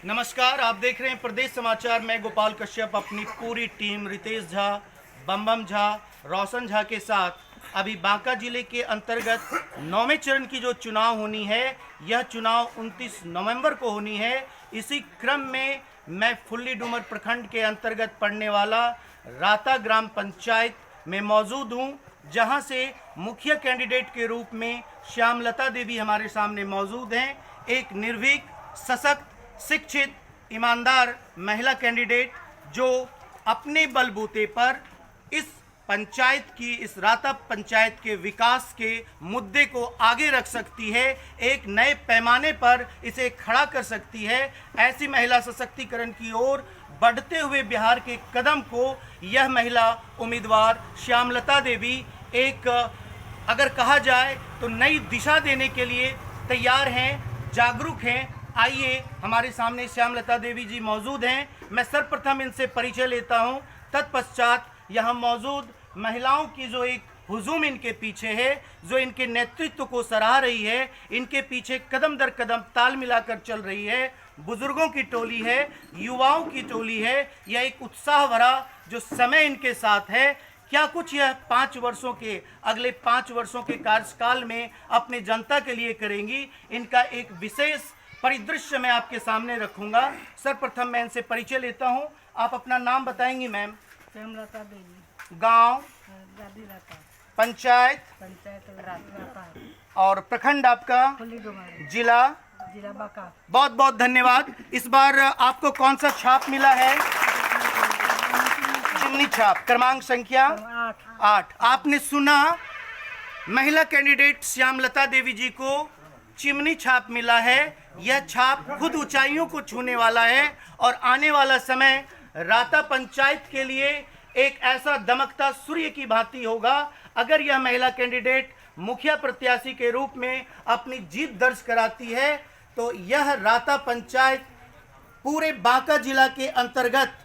नमस्कार, आप देख रहे हैं प्रदेश समाचार। मैं गोपाल कश्यप अपनी पूरी टीम रितेश झा, बम झा, रोशन झा के साथ अभी बांका जिले के अंतर्गत 9वें चरण की जो चुनाव होनी है, यह चुनाव 29 नवंबर को होनी है। इसी क्रम में मैं फुल्ली डूमर प्रखंड के अंतर्गत पड़ने वाला राता ग्राम पंचायत में मौजूद हूँ, जहाँ से मुखिया कैंडिडेट के रूप में श्यामलता देवी हमारे सामने मौजूद हैं। एक निर्भीक, सशक्त, शिक्षित, ईमानदार महिला कैंडिडेट जो अपने बलबूते पर इस पंचायत की, इस राता पंचायत के विकास के मुद्दे को आगे रख सकती है, एक नए पैमाने पर इसे खड़ा कर सकती है। ऐसी महिला सशक्तिकरण की ओर बढ़ते हुए बिहार के कदम को यह महिला उम्मीदवार श्यामलता देवी एक, अगर कहा जाए तो, नई दिशा देने के लिए तैयार हैं, जागरूक हैं। आइए, हमारे सामने श्यामलता देवी जी मौजूद हैं। मैं सर्वप्रथम इनसे परिचय लेता हूं, तत्पश्चात यहाँ मौजूद महिलाओं की जो एक हुजूम इनके पीछे है, जो इनके नेतृत्व को सराह रही है, इनके पीछे कदम दर कदम ताल मिलाकर चल रही है, बुजुर्गों की टोली है, युवाओं की टोली है। यह एक उत्साह भरा जो समय इनके साथ है। क्या कुछ यह 5 वर्षों के, अगले 5 वर्षों के कार्यकाल में अपने जनता के लिए करेंगी, इनका एक विशेष परिदृश्य मैं आपके सामने रखूंगा। सर्वप्रथम मैं इनसे परिचय लेता हूं। आप अपना नाम बताएंगी मैम? श्यामलता देवी। गांव? पंचायत? राता। और प्रखंड आपका? जिला? जिला बांका। बहुत बहुत धन्यवाद। इस बार आपको कौन सा छाप मिला है? चिमनी छाप। क्रमांक संख्या 8। आपने सुना, महिला कैंडिडेट श्यामलता देवी जी को चिमनी छाप मिला है। यह छाप खुद ऊंचाइयों को छूने वाला है और आने वाला समय राता पंचायत के लिए एक ऐसा दमकता सूर्य की भांति होगा। अगर यह महिला कैंडिडेट मुखिया प्रत्याशी के रूप में अपनी जीत दर्ज कराती है तो यह राता पंचायत पूरे बांका जिला के अंतर्गत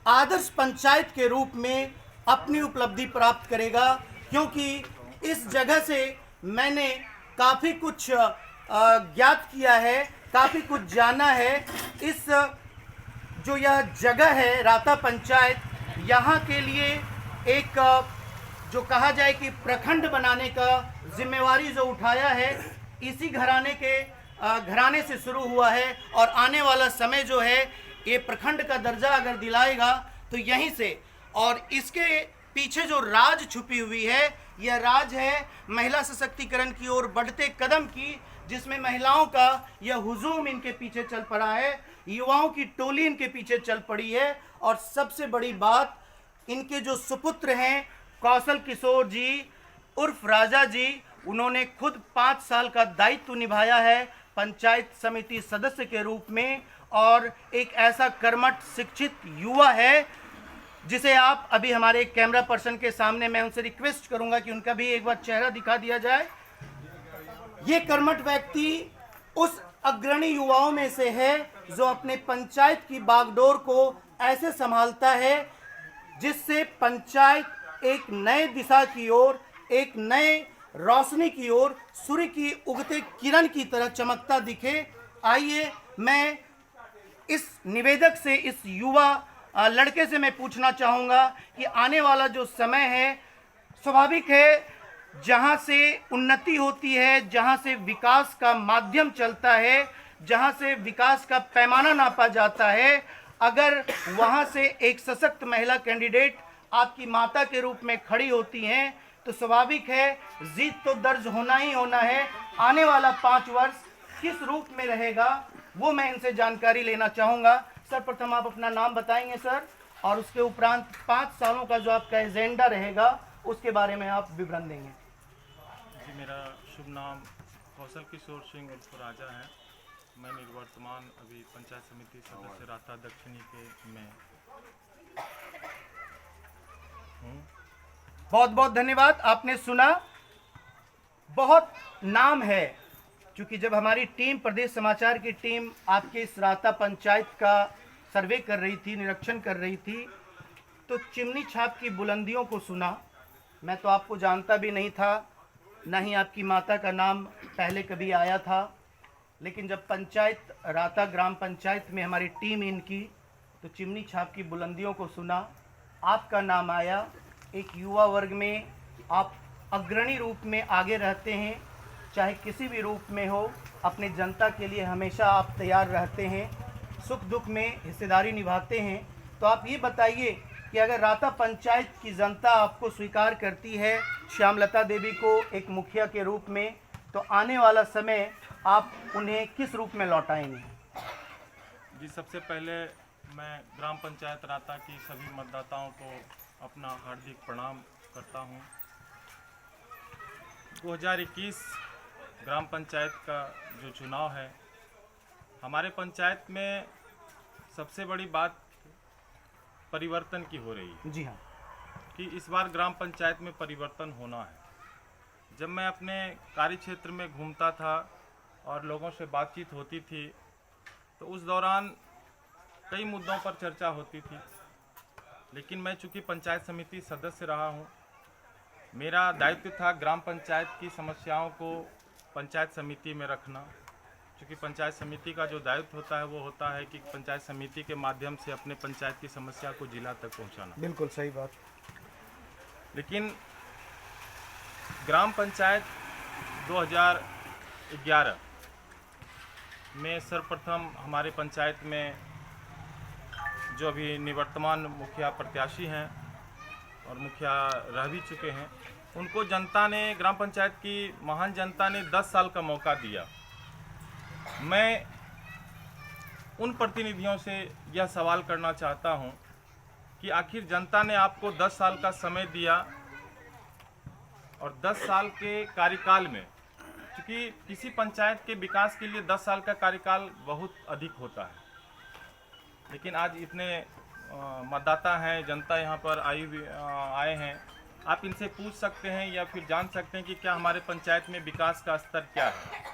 आदर्श पंचायत के रूप में अपनी उपलब्धि प्राप्त करेगा, क्योंकि इस जगह से मैंने काफ़ी कुछ ज्ञात किया है, काफ़ी कुछ जाना है। इस जो यह जगह है राता पंचायत, यहाँ के लिए एक जो कहा जाए कि प्रखंड बनाने का जिम्मेवारी जो उठाया है, इसी घराने से शुरू हुआ है और आने वाला समय जो है ये प्रखंड का दर्जा अगर दिलाएगा तो यहीं से। और इसके पीछे जो राज छुपी हुई है, यह राज है महिला सशक्तिकरण की ओर बढ़ते कदम की, जिसमें महिलाओं का यह हुजूम इनके पीछे चल पड़ा है, युवाओं की टोली इनके पीछे चल पड़ी है। और सबसे बड़ी बात, इनके जो सुपुत्र हैं कौशल किशोर जी उर्फ राजा जी, उन्होंने खुद 5 साल का दायित्व निभाया है पंचायत समिति सदस्य के रूप में, और एक ऐसा कर्मठ शिक्षित युवा है जिसे आप अभी हमारे कैमरा पर्सन के सामने, मैं उनसे रिक्वेस्ट करूंगा कि उनका भी एक बार चेहरा दिखा दिया जाए। ये कर्मठ व्यक्ति उस अग्रणी युवाओं में से है जो अपने पंचायत की बागडोर को ऐसे संभालता है जिससे पंचायत एक नए दिशा की ओर, एक नए रोशनी की ओर, सूर्य की उगते किरण की तरह चमकता दिखे। आइए, मैं इस निवेदक से, इस युवा लड़के से मैं पूछना चाहूँगा कि आने वाला जो समय है, स्वाभाविक है, जहाँ से उन्नति होती है, जहाँ से विकास का माध्यम चलता है, जहाँ से विकास का पैमाना नापा जाता है, अगर वहाँ से एक सशक्त महिला कैंडिडेट आपकी माता के रूप में खड़ी होती हैं तो स्वाभाविक है जीत तो दर्ज होना ही होना है। आने वाला 5 वर्ष किस रूप में रहेगा, वो मैं इनसे जानकारी लेना चाहूँगा। सर्वप्रथम आप अपना नाम बताएंगे सर, और उसके उपरांत 5 सालों का जो आपका एजेंडा रहेगा उसके बारे में आप विवरण देंगे। जी, मेरा शुभ नाम कौशल किशोर सिंह उर्फ राजा है। मैं निवर्तमान अभी पंचायत समिति सदस्य राता दक्षिणी के में हूँ। बहुत बहुत धन्यवाद। आपने सुना, बहुत नाम है, क्योंकि जब हमारी टीम, प्रदेश समाचार की टीम आपके इस राता पंचायत का सर्वे कर रही थी, निरीक्षण कर रही थी, तो चिमनी छाप की बुलंदियों को सुना। मैं तो आपको जानता भी नहीं था, ना ही आपकी माता का नाम पहले कभी आया था। लेकिन जब पंचायत राता ग्राम पंचायत में हमारी टीम इनकी तो चिमनी छाप की बुलंदियों को सुना, आपका नाम आया। एक युवा वर्ग में आप अग्रणी रूप में आगे रहते हैं, चाहे किसी भी रूप में हो, अपने जनता के लिए हमेशा आप तैयार रहते हैं, सुख दुख में हिस्सेदारी निभाते हैं। तो आप ये बताइए कि अगर राता पंचायत की जनता आपको स्वीकार करती है श्यामलता देवी को एक मुखिया के रूप में, तो आने वाला समय आप उन्हें किस रूप में लौटाएंगे? जी, सबसे पहले मैं ग्राम पंचायत राता की सभी मतदाताओं को अपना हार्दिक प्रणाम करता हूं। 2021 ग्राम पंचायत का जो चुनाव है, हमारे पंचायत में सबसे बड़ी बात परिवर्तन की हो रही है। जी हाँ। कि इस बार ग्राम पंचायत में परिवर्तन होना है। जब मैं अपने कार्य क्षेत्र में घूमता था और लोगों से बातचीत होती थी, तो उस दौरान कई मुद्दों पर चर्चा होती थी। लेकिन मैं चूंकि पंचायत समिति सदस्य रहा हूं, मेरा दायित्व था ग्राम पंचायत की समस्याओं को पंचायत समिति में रखना। क्योंकि पंचायत समिति का जो दायित्व होता है वो होता है कि पंचायत समिति के माध्यम से अपने पंचायत की समस्या को जिला तक पहुंचाना। बिल्कुल सही बात। लेकिन ग्राम पंचायत 2011 में सर्वप्रथम हमारे पंचायत में जो अभी निवर्तमान मुखिया प्रत्याशी हैं और मुखिया रह भी चुके हैं, उनको जनता ने, ग्राम पंचायत की महान जनता ने 10 साल का मौका दिया। मैं उन प्रतिनिधियों से यह सवाल करना चाहता हूं कि आखिर जनता ने आपको 10 साल का समय दिया और 10 साल के कार्यकाल में, क्योंकि किसी पंचायत के विकास के लिए 10 साल का कार्यकाल बहुत अधिक होता है, लेकिन आज इतने मतदाता हैं, जनता यहाँ पर आए हैं, आप इनसे पूछ सकते हैं या फिर जान सकते हैं कि क्या हमारे पंचायत में विकास का स्तर क्या है।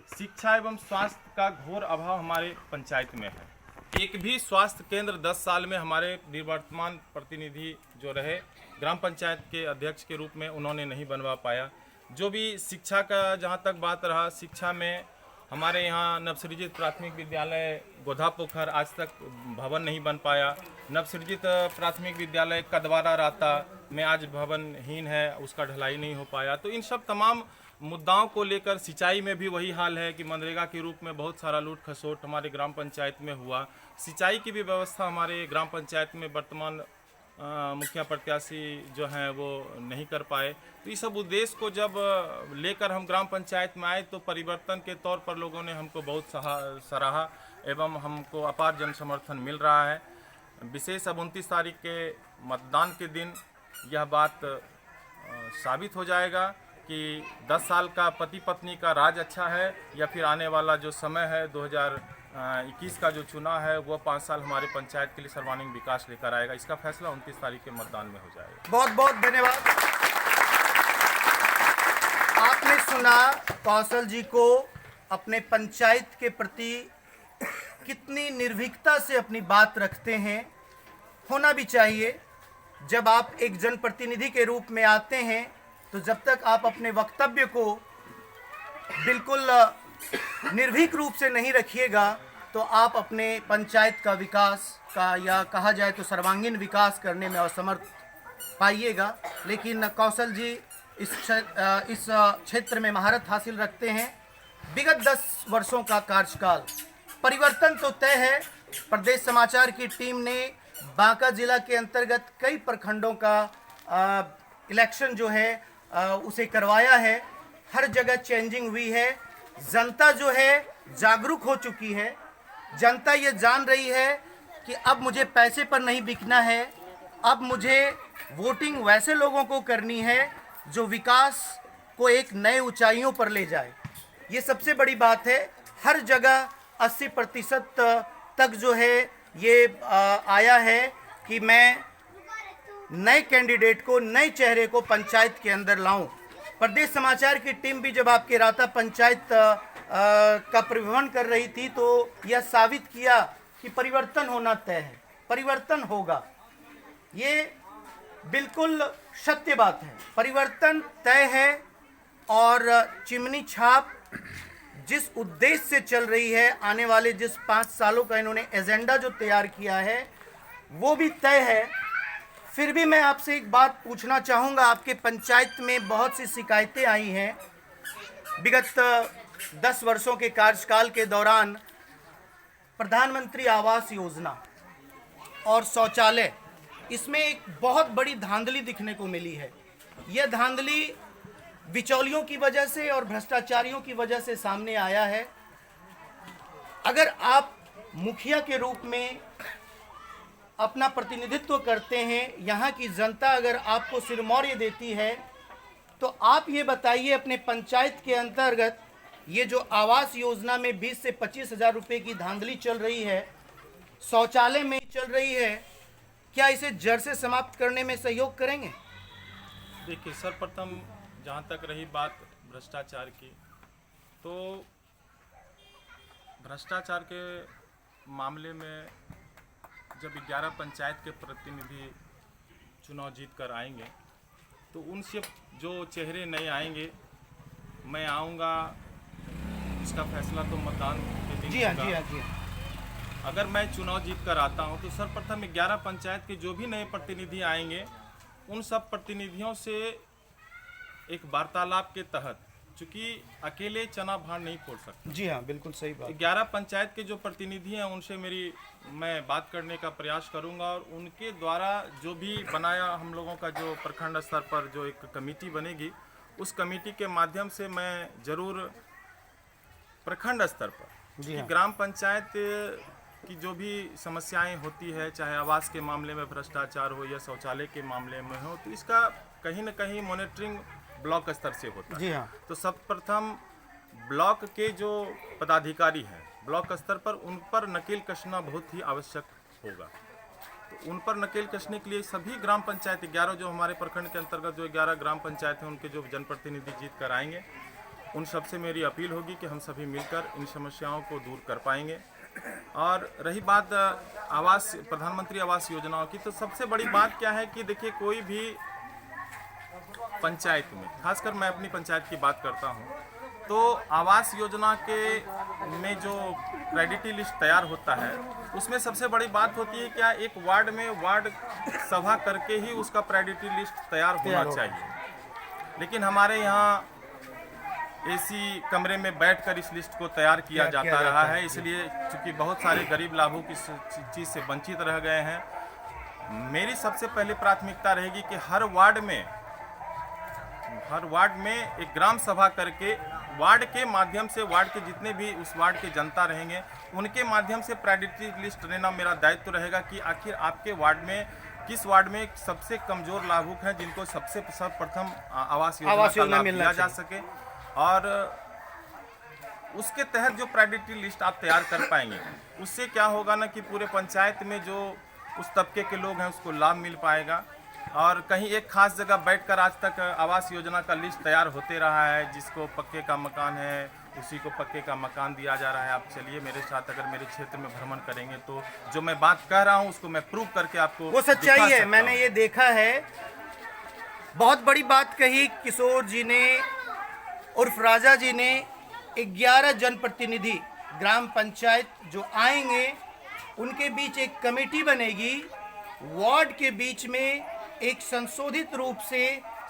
शिक्षा एवं स्वास्थ्य का घोर अभाव हमारे पंचायत में है। एक भी स्वास्थ्य केंद्र 10 साल में हमारे निवर्तमान प्रतिनिधि जो रहे ग्राम पंचायत के अध्यक्ष के रूप में, उन्होंने नहीं बनवा पाया। जो भी शिक्षा का जहाँ तक बात रहा, शिक्षा में हमारे यहाँ नवसृजित प्राथमिक विद्यालय गोधा पोखर आज तक भवन नहीं बन पाया। नवसृजित प्राथमिक विद्यालय कदवारा राता में आज भवनहीन है, उसका ढलाई नहीं हो पाया। तो इन सब तमाम मुद्दाओं को लेकर सिंचाई में भी वही हाल है कि मनरेगा के रूप में बहुत सारा लूट खसोट हमारे ग्राम पंचायत में हुआ। सिंचाई की भी व्यवस्था हमारे ग्राम पंचायत में वर्तमान मुखिया प्रत्याशी जो हैं वो नहीं कर पाए। तो इस सब उद्देश्य को जब लेकर हम ग्राम पंचायत में आए तो परिवर्तन के तौर पर लोगों ने हमको बहुत सराहा एवं हमको अपार जन समर्थन मिल रहा है। विशेष अब 29 तारीख के मतदान के दिन यह बात साबित हो जाएगा कि 10 साल का पति पत्नी का राज अच्छा है या फिर आने वाला जो समय है 2021 का जो चुनाव है वो 5 साल हमारे पंचायत के लिए सर्वांगीण विकास लेकर आएगा। इसका फैसला 29 तारीख के मतदान में हो जाएगा। बहुत बहुत धन्यवाद। आपने सुना कौशल जी को अपने पंचायत के प्रति कितनी निर्भीकता से अपनी बात रखते हैं। होना भी चाहिए। जब आप एक जनप्रतिनिधि के रूप में आते हैं तो जब तक आप अपने वक्तव्य को बिल्कुल निर्भीक रूप से नहीं रखिएगा तो आप अपने पंचायत का विकास का या कहा जाए तो सर्वांगीण विकास करने में असमर्थ पाइएगा। लेकिन कौशल जी इस क्षेत्र में महारत हासिल रखते हैं। विगत 10 वर्षों का कार्यकाल, परिवर्तन तो तय है। प्रदेश समाचार की टीम ने बांका जिला के अंतर्गत कई प्रखंडों का इलेक्शन जो है उसे करवाया है। हर जगह चेंजिंग हुई है। जनता जो है जागरूक हो चुकी है। जनता ये जान रही है कि अब मुझे पैसे पर नहीं बिकना है, अब मुझे वोटिंग वैसे लोगों को करनी है जो विकास को एक नए ऊंचाइयों पर ले जाए। ये सबसे बड़ी बात है। हर जगह 80% तक जो है ये आया है कि मैं नए कैंडिडेट को, नए चेहरे को पंचायत के अंदर लाऊं। प्रदेश समाचार की टीम भी जब आपके राता पंचायत का परिभ्रमण कर रही थी तो यह साबित किया कि परिवर्तन होना तय है, परिवर्तन होगा। ये बिल्कुल सत्य बात है। परिवर्तन तय है और चिमनी छाप जिस उद्देश्य से चल रही है, आने वाले जिस 5 सालों का इन्होंने एजेंडा जो तैयार किया है वो भी तय है। फिर भी मैं आपसे एक बात पूछना चाहूँगा, आपके पंचायत में बहुत सी शिकायतें आई हैं विगत 10 वर्षों के कार्यकाल के दौरान। प्रधानमंत्री आवास योजना और शौचालय, इसमें एक बहुत बड़ी धांधली दिखने को मिली है। यह धांधली बिचौलियों की वजह से और भ्रष्टाचारियों की वजह से सामने आया है। अगर आप मुखिया के रूप में अपना प्रतिनिधित्व करते हैं, यहाँ की जनता अगर आपको सिरमौर देती है, तो आप ये बताइए अपने पंचायत के अंतर्गत ये जो आवास योजना में 20 से 25 हज़ार रुपये की धांधली चल रही है, शौचालय में चल रही है, क्या इसे जड़ से समाप्त करने में सहयोग करेंगे? देखिए, सर्वप्रथम जहाँ तक रही बात भ्रष्टाचार की, तो भ्रष्टाचार के मामले में जब 11 पंचायत के प्रतिनिधि चुनाव जीत कर आएंगे तो उनसे जो चेहरे नए आएंगे, मैं आऊँगा, इसका फैसला तो मतदान के दिन जी हाँ, होगा। जी हाँ, जी हाँ। अगर मैं चुनाव जीत कर आता हूं तो सर्वप्रथम 11 पंचायत के जो भी नए प्रतिनिधि आएंगे, उन सब प्रतिनिधियों से एक वार्तालाप के तहत, चूँकि अकेले चना भार नहीं फोड़ सकते। जी हाँ, बिल्कुल सही बात। 11 पंचायत के जो प्रतिनिधि हैं उनसे मैं बात करने का प्रयास करूंगा और उनके द्वारा जो भी बनाया हम लोगों का जो प्रखंड स्तर पर जो एक कमेटी बनेगी, उस कमेटी के माध्यम से मैं ज़रूर प्रखंड स्तर पर जी हाँ। ग्राम पंचायत की जो भी समस्याएं होती है, चाहे आवास के मामले में भ्रष्टाचार हो या शौचालय के मामले में हो, तो इसका कहीं न कहीं मॉनिटरिंग ब्लॉक स्तर से होता है। जी हाँ। तो सर्वप्रथम ब्लॉक के जो पदाधिकारी हैं ब्लॉक स्तर पर, उन पर नकेल कसना बहुत ही आवश्यक होगा। तो उन पर नकेल कसने के लिए सभी ग्राम पंचायत 11 जो हमारे प्रखंड के अंतर्गत जो 11 ग्राम पंचायत हैं, उनके जो जनप्रतिनिधि जीत कर आएंगे, उन सबसे मेरी अपील होगी कि हम सभी मिलकर इन समस्याओं को दूर कर पाएंगे। और रही बात प्रधानमंत्री आवास योजनाओं की, तो सबसे बड़ी बात क्या है कि देखिए, कोई भी पंचायत में, खासकर मैं अपनी पंचायत की बात करता हूँ, तो आवास योजना में जो क्रेडिटी लिस्ट तैयार होता है, उसमें सबसे बड़ी बात होती है क्या, एक वार्ड में वार्ड सभा करके ही उसका क्रेडिटी लिस्ट तैयार होना चाहिए। लेकिन हमारे यहाँ एसी कमरे में बैठकर इस लिस्ट को तैयार किया जाता रहा है, इसलिए चूंकि बहुत सारे गरीब लाभों की चीज़ से वंचित रह गए हैं। मेरी सबसे पहले प्राथमिकता रहेगी कि हर वार्ड में एक ग्राम सभा करके, वार्ड के माध्यम से, वार्ड के जितने भी उस वार्ड के जनता रहेंगे, उनके माध्यम से प्रायोरिटी लिस्ट लेना मेरा दायित्व रहेगा कि आखिर आपके वार्ड में किस वार्ड में सबसे कमजोर लाभुक हैं, जिनको सर्वप्रथम आवास योजना का लाभ दिया जा सके। और उसके तहत जो प्रायोरिटी लिस्ट आप तैयार कर पाएंगे, उससे क्या होगा ना कि पूरे पंचायत में जो उस तबके के लोग हैं उसको लाभ मिल पाएगा। और कहीं एक खास जगह बैठकर आज तक आवास योजना का लिस्ट तैयार होते रहा है, जिसको पक्के का मकान है उसी को पक्के का मकान दिया जा रहा है। आप चलिए मेरे साथ, अगर मेरे क्षेत्र में भ्रमण करेंगे तो जो मैं बात कह रहा हूँ उसको मैं प्रूव करके आपको वो सच्चाई है, मैंने ये देखा है। बहुत बड़ी बात कही किशोर जी ने उर्फ राजा जी ने। 11 जनप्रतिनिधि ग्राम पंचायत जो आएंगे, उनके बीच एक कमेटी बनेगी, वार्ड के बीच में एक संशोधित रूप से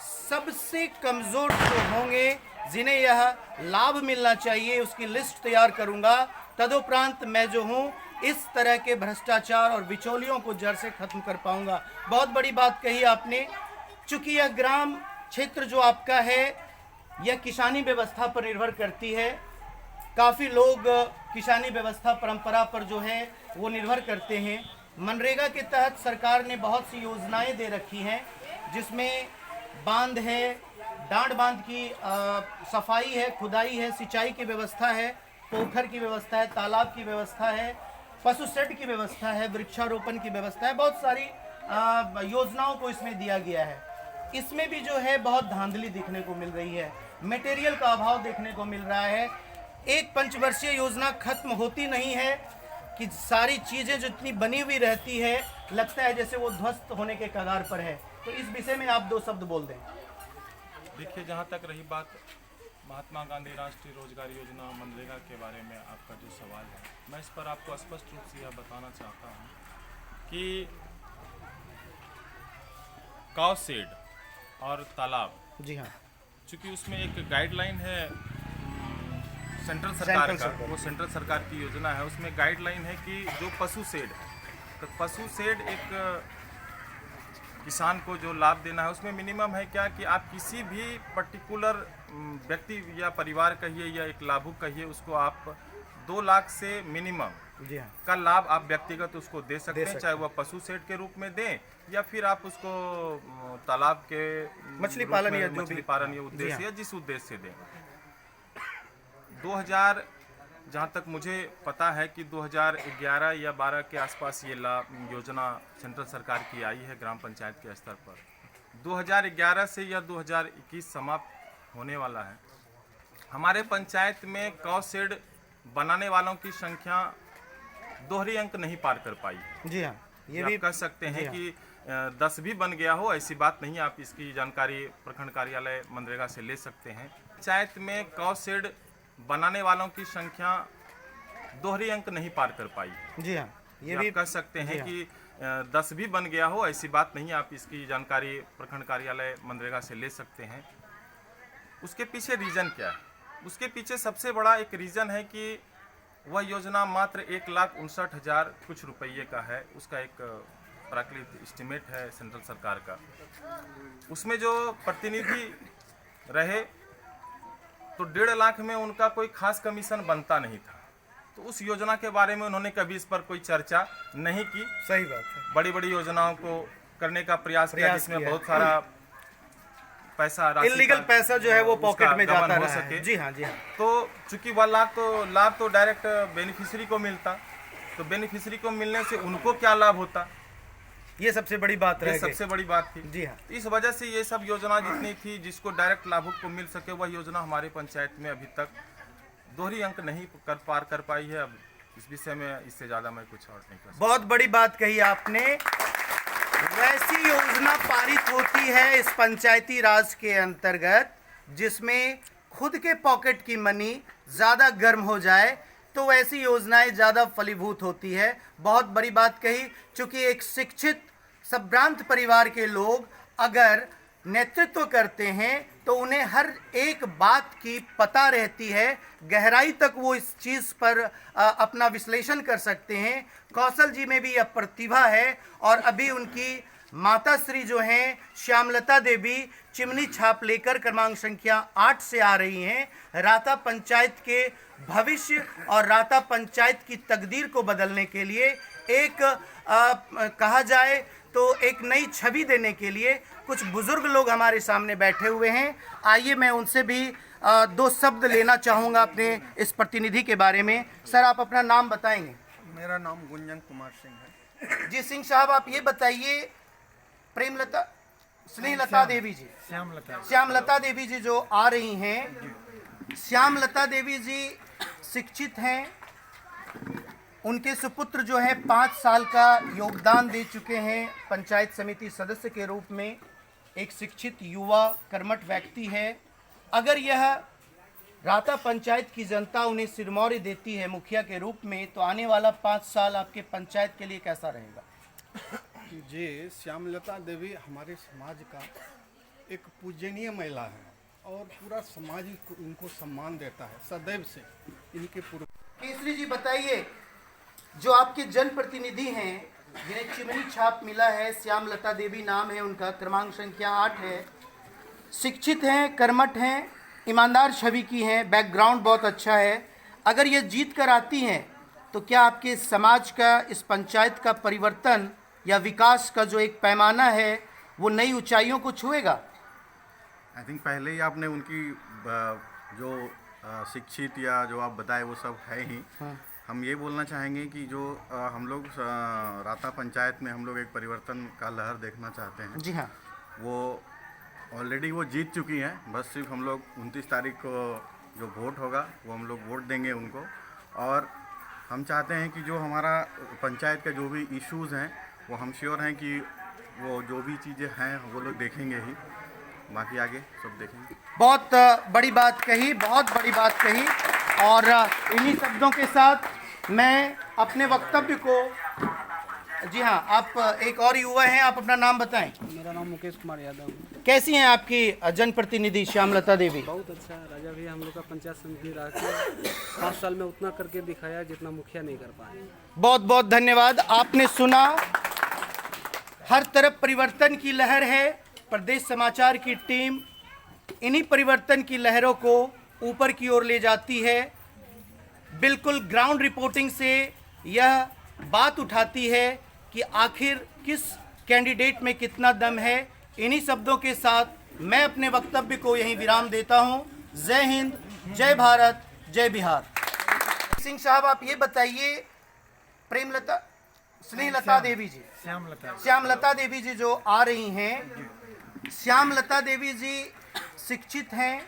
सबसे कमज़ोर जो होंगे, जिन्हें यह लाभ मिलना चाहिए, उसकी लिस्ट तैयार करूंगा। तदुपरांत मैं जो हूं, इस तरह के भ्रष्टाचार और बिचौलियों को जड़ से खत्म कर पाऊंगा। बहुत बड़ी बात कही आपने। चूंकि यह ग्राम क्षेत्र जो आपका है, यह किसानी व्यवस्था पर निर्भर करती है। काफ़ी लोग किसानी व्यवस्था परंपरा पर जो है वो निर्भर करते हैं। मनरेगा के तहत सरकार ने बहुत सी योजनाएं दे रखी हैं, जिसमें बांध है, डांड बांध की सफाई है, खुदाई है, सिंचाई की व्यवस्था है, पोखर की व्यवस्था है, तालाब की व्यवस्था है, पशु शेड की व्यवस्था है, वृक्षारोपण की व्यवस्था है। बहुत सारी योजनाओं को इसमें दिया गया है। इसमें भी जो है बहुत धांधली देखने को मिल रही है, मटेरियल का अभाव देखने को मिल रहा है। एक पंचवर्षीय योजना खत्म होती नहीं है कि सारी चीज़ें जो इतनी बनी हुई रहती है, लगता है जैसे वो ध्वस्त होने के कगार पर है। तो इस विषय में आप 2 शब्द बोल दें। देखिए, जहाँ तक रही बात महात्मा गांधी राष्ट्रीय रोजगार योजना मनरेगा के बारे में आपका जो सवाल है, मैं इस पर आपको स्पष्ट रूप से यह बताना चाहता हूँ कि काव शेड और तालाब, जी हाँ, चूँकि उसमें एक गाइडलाइन है सेंट्रल सरकार का, सरकार। वो सेंट्रल सरकार की योजना है, उसमें गाइडलाइन है कि जो पशु शेड है, तो पशु शेड एक किसान को जो लाभ देना है उसमें मिनिमम है क्या कि आप किसी भी पर्टिकुलर व्यक्ति या परिवार कहिए या एक लाभुक कहिए, उसको आप 2 लाख से मिनिमम जी हाँ, का लाभ आप व्यक्तिगत उसको दे सकते हैं, सकते चाहे वह पशु शेड के रूप में दें या फिर आप उसको तालाब के मछली रूप पालन में, या जो मछली भी पालन या जी उद्देश्य हाँ। या जिस उद्देश्य से दें। 2000 जहाँ तक मुझे पता है कि 2011 या 12 के आसपास ये योजना सेंट्रल सरकार की आई है ग्राम पंचायत के स्तर पर। 2011 से या 2021 समाप्त होने वाला है। हमारे पंचायत में काव शेड बनाने वालों की संख्या दोहरी अंक नहीं पार कर पाई है। जी हाँ, ये आप भी कह सकते हैं कि 10 भी बन गया हो, ऐसी बात नहीं। आप इसकी जानकारी प्रखंड कार्यालय मनरेगा से ले सकते हैं। पंचायत में काव शेड बनाने वालों की संख्या दोहरी अंक नहीं पार कर पाई है। जी हाँ, ये आप भी कह सकते हैं जी हाँ। कि 10 भी बन गया हो, ऐसी बात नहीं। आप इसकी जानकारी प्रखंड कार्यालय मनरेगा से ले सकते हैं। उसके पीछे रीज़न क्या है? उसके पीछे सबसे बड़ा एक रीज़न है कि वह योजना मात्र 1,59,000 कुछ रुपये का है। उसका एक प्राकृतिक एस्टिमेट है सेंट्रल सरकार का। उसमें जो प्रतिनिधि रहे तो 1.5 लाख में उनका कोई खास कमीशन बनता नहीं था। तो उस योजना के बारे में उन्होंने कभी इस पर कोई चर्चा नहीं की। सही बात है। बड़ी बड़ी योजनाओं को करने का प्रयास किया जिसमें किया। बहुत सारा पैसा, राशि इलीगल का पैसा जो है वो उसका पॉकेट में गबन जाता हो रहा है। सके। जी हाँ, जी हाँ, तो चूंकि वह लाभ तो डायरेक्ट बेनिफिशियरी को मिलता, तो बेनिफिशियरी को मिलने से उनको क्या लाभ होता, ये सबसे बड़ी बात ये रह गई। सबसे बड़ी बात थी। जी हाँ, इस वजह से ये सब योजना जितनी थी जिसको डायरेक्ट लाभुक को मिल सके, वह योजना हमारे पंचायत में अभी तक दोहरी अंक नहीं पार कर पाई है। अब इस विषय में इससे ज़्यादा मैं कुछ और नहीं कर सकता। बहुत बड़ी बात कही आपने। वैसी योजना पारित होती है इस पंचायती राज के अंतर्गत जिसमें खुद के पॉकेट की मनी ज़्यादा गर्म हो जाए, तो वैसी योजनाएं ज़्यादा फलीभूत होती है। बहुत बड़ी बात कही, चूँकि एक शिक्षित संभ्रांत परिवार के लोग अगर नेतृत्व करते हैं तो उन्हें हर एक बात की पता रहती है, गहराई तक वो इस चीज़ पर अपना विश्लेषण कर सकते हैं। कौशल जी में भी यह प्रतिभा है और अभी उनकी माता श्री जो हैं श्यामलता देवी चिमनी छाप लेकर क्रमांक संख्या 8 से आ रही हैं। राता पंचायत के भविष्य और राता पंचायत की तकदीर को बदलने के लिए एक कहा जाए तो एक नई छवि देने के लिए कुछ बुजुर्ग लोग हमारे सामने बैठे हुए हैं। आइए मैं उनसे भी 2 शब्द लेना चाहूँगा अपने इस प्रतिनिधि के बारे में। सर, आप अपना नाम बताएंगे? मेरा नाम गुंजन कुमार सिंह है। जी सिंह साहब, आप ये बताइए, प्रेमलता स्नेहलता देवी जी, श्यामलता देवी जी जो आ रही हैं, श्यामलता देवी जी शिक्षित हैं। उनके सुपुत्र जो है 5 साल का योगदान दे चुके हैं पंचायत समिति सदस्य के रूप में। एक शिक्षित युवा कर्मठ व्यक्ति है। अगर यह राता पंचायत की जनता उन्हें सिरमौरी देती है मुखिया के रूप में, तो आने वाला 5 साल आपके पंचायत के लिए कैसा रहेगा? जी, श्यामलता देवी हमारे समाज का एक पूजनीय महिला है और पूरा समाज इनको सम्मान देता है सदैव से। इनके पूर्व केसरी जी बताइए, जो आपके जनप्रतिनिधि हैं जिन्हें चिमनी छाप मिला है, श्यामलता देवी नाम है उनका, क्रमांक संख्या 8 है, शिक्षित हैं, कर्मठ हैं, ईमानदार छवि की हैं, बैकग्राउंड बहुत अच्छा है। अगर ये जीत कर आती हैं तो क्या आपके समाज का, इस पंचायत का परिवर्तन या विकास का जो एक पैमाना है वो नई ऊंचाइयों को छुएगा? आई थिंक पहले ही आपने उनकी जो शिक्षित या जो आप बताए वो सब है ही। हम ये बोलना चाहेंगे कि जो हम लोग राता पंचायत में हम लोग एक परिवर्तन का लहर देखना चाहते हैं। जी हाँ, वो ऑलरेडी वो जीत चुकी हैं। बस सिर्फ हम लोग 29 तारीख को जो वोट होगा वो हम लोग वोट देंगे उनको। और हम चाहते हैं कि जो हमारा पंचायत का जो भी इश्यूज़ हैं वो हम श्योर हैं कि वो जो भी चीज़ें हैं वो लोग देखेंगे ही। बाकी आगे सब देखेंगे। बहुत बड़ी बात कही, बहुत बड़ी बात कही। और इन्हीं शब्दों के साथ मैं अपने वक्तव्य को, जी हाँ, आप एक और युवा हैं, आप अपना नाम बताएं। मेरा नाम मुकेश कुमार यादव है। कैसी हैं आपकी जनप्रतिनिधि श्यामलता देवी? बहुत अच्छा है राजा भैया, हम लोग का पंचायत समिति रह के 5 साल में उतना करके दिखाया जितना मुखिया नहीं कर पाए। बहुत बहुत धन्यवाद। आपने सुना, हर तरफ परिवर्तन की लहर है। प्रदेश समाचार की टीम इन्हीं परिवर्तन की लहरों को ऊपर की ओर ले जाती है। बिल्कुल ग्राउंड रिपोर्टिंग से यह बात उठाती है कि आखिर किस कैंडिडेट में कितना दम है। इन्हीं शब्दों के साथ मैं अपने वक्तव्य को यहीं विराम देता हूं। जय हिंद, जय भारत, जय बिहार। सिंह साहब, आप ये बताइए, प्रेमलता, स्नेहलता देवी जी, श्यामलता देवी जी जो आ रही हैं, श्यामलता देवी जी शिक्षित हैं।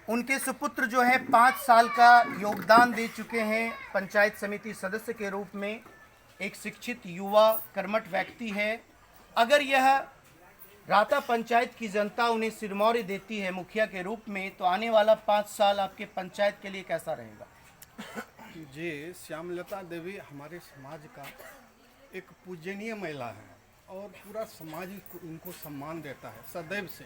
उनके सुपुत्र जो है 5 साल का योगदान दे चुके हैं पंचायत समिति सदस्य के रूप में। एक शिक्षित युवा कर्मठ व्यक्ति है। अगर यह राता पंचायत की जनता उन्हें सिरमौरी देती है मुखिया के रूप में, तो आने वाला 5 साल आपके पंचायत के लिए कैसा रहेगा? जी, श्यामलता देवी हमारे समाज का एक पूजनीय महिला है और पूरा समाज इनको सम्मान देता है सदैव से,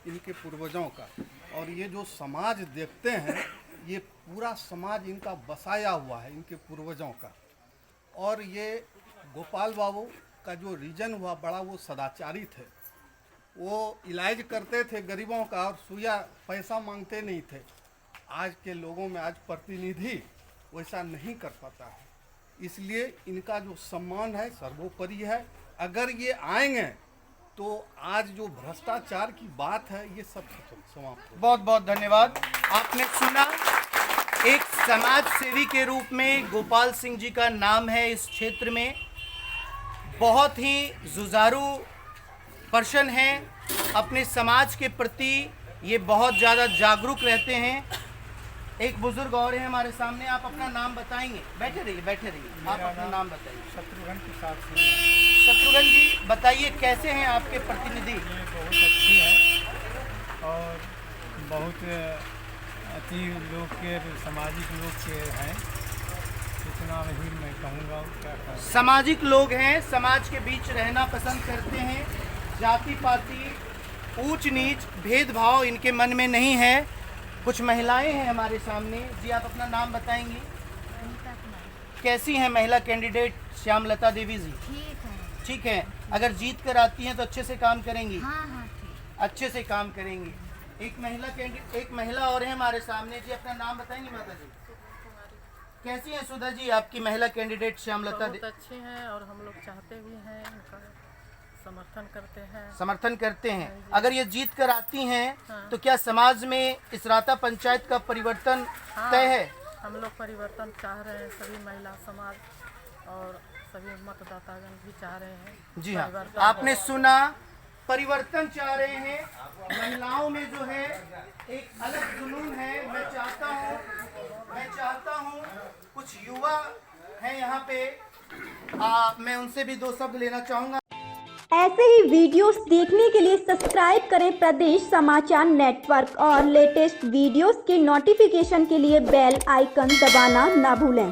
इनके पूर्वजों का। और ये जो समाज देखते हैं, ये पूरा समाज इनका बसाया हुआ है, इनके पूर्वजों का। और ये गोपाल बाबू का जो रीजन हुआ बड़ा, वो सदाचारी थे। वो इलाज करते थे गरीबों का और सुइया पैसा मांगते नहीं थे। आज के लोगों में आज प्रतिनिधि वैसा नहीं कर पाता है, इसलिए इनका जो सम्मान है सर्वोपरि है। अगर ये आएंगे तो आज जो भ्रष्टाचार की बात है ये सब समाप्त हो। बहुत बहुत धन्यवाद। आपने सुना, एक समाज सेवी के रूप में गोपाल सिंह जी का नाम है इस क्षेत्र में। बहुत ही जुझारू पर्सन हैं, अपने समाज के प्रति ये बहुत ज़्यादा जागरूक रहते हैं। एक बुजुर्ग और हैं हमारे सामने, आप अपना नाम बताएंगे? बैठे रहिए, बैठे रहिए, आप अपना नाम बताइए। शत्रुघ्न प्रसाद सिंह। शत्रुघ्न जी, बताइए कैसे हैं आपके प्रतिनिधि? ये बहुत अच्छी है और बहुत अति लोग के, सामाजिक लोग के हैं, इतना ही मैं कहूँगा। क्या कहूँ, सामाजिक लोग हैं, समाज के बीच रहना पसंद करते हैं। जाति पाति, ऊंच नीच, भेदभाव इनके मन में नहीं है। कुछ महिलाएं हैं हमारे सामने। जी, आप अपना नाम बताएंगी? कैसी हैं महिला कैंडिडेट श्यामलता देवी जी? ठीक है। ठीक है। अगर जीत कर आती हैं तो अच्छे से काम करेंगी? हाँ हाँ ठीक। अच्छे से काम करेंगी। एक महिला और है हमारे सामने। जी, अपना नाम बताएंगी माता जी? कैसी हैं सुधा जी आपकी महिला कैंडिडेट श्यामलता? बहुत अच्छे हैं और हम लोग चाहते भी हैं, उनका समर्थन करते हैं। समर्थन करते हैं। अगर ये जीत कर आती हैं हाँ। तो क्या समाज में इस राता पंचायत का परिवर्तन तय है? हम लोग परिवर्तन चाह रहे हैं, सभी महिला समाज और सभी मतदातागण भी चाह रहे हैं। जी हाँ, परिवर्तन आपने सुना, परिवर्तन चाह रहे हैं। महिलाओं में जो है एक अलग जुनून है। मैं चाहता हूँ कुछ युवा हैं यहाँ पे, मैं उनसे भी 2 शब्द लेना चाहूँगा। ऐसे ही वीडियोस देखने के लिए सब्सक्राइब करें प्रदेश समाचार नेटवर्क और लेटेस्ट वीडियोस के नोटिफिकेशन के लिए बेल आइकन दबाना ना भूलें।